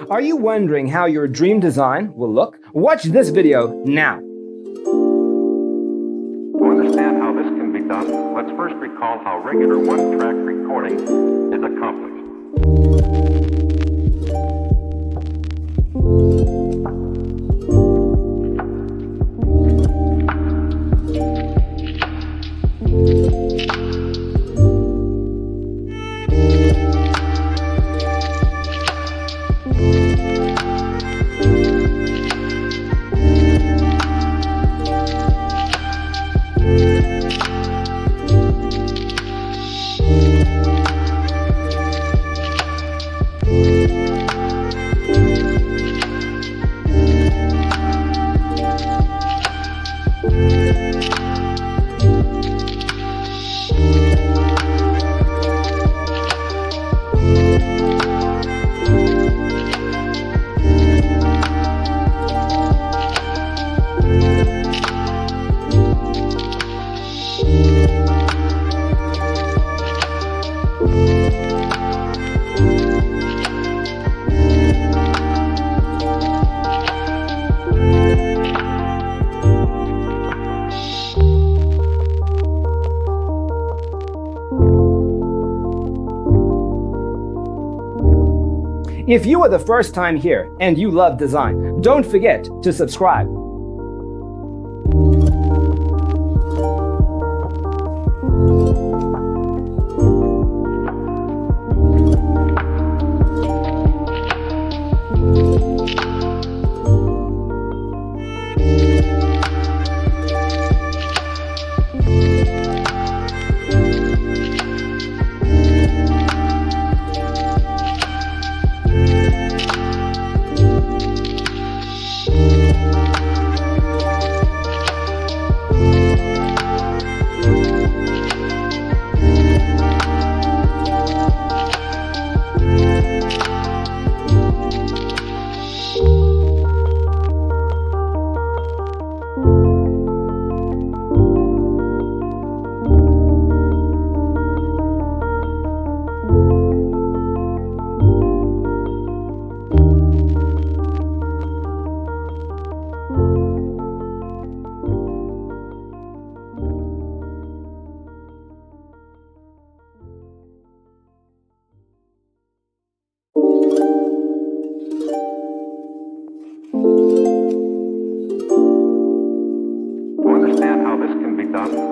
Are you wondering how your dream design will look? Watch this video now. To understand how this can be done, let's first recall how regular one-track recording is accomplished. If you are the first time here and you love design, don't forget to subscribe.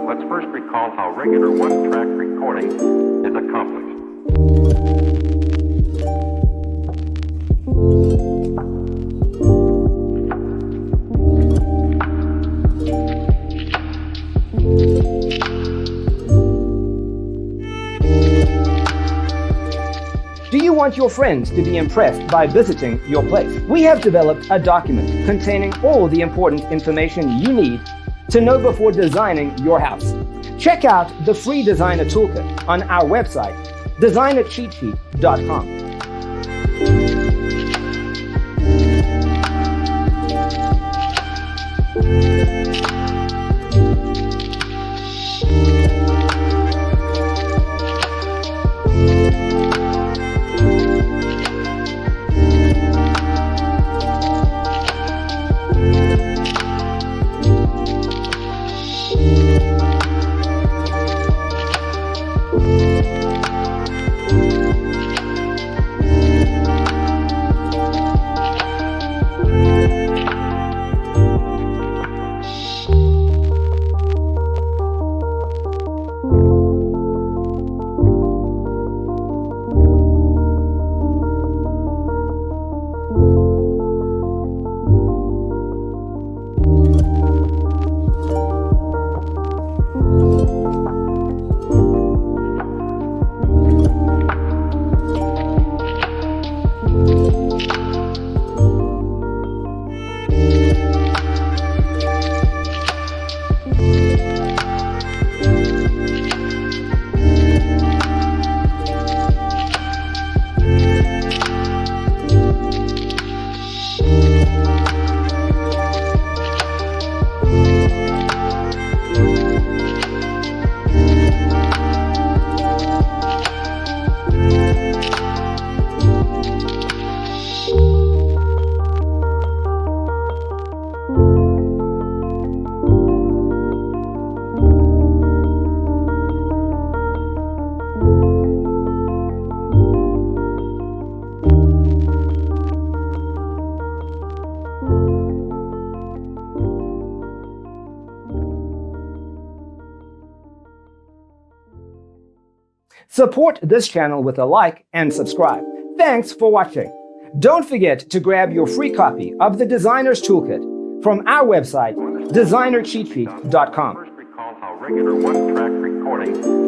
Let's first recall how regular one-track recording is accomplished. Do you want your friends to be impressed by visiting your place? We have developed a document containing all the important information you need to know before designing your house. Check out the free designer toolkit on our website, designercheatsheet.com. Support this channel with a like and subscribe. Thanks for watching. Don't forget to grab your free copy of the Designer's Toolkit from our website, designercheatsheet.com. First recall how regular one-track recording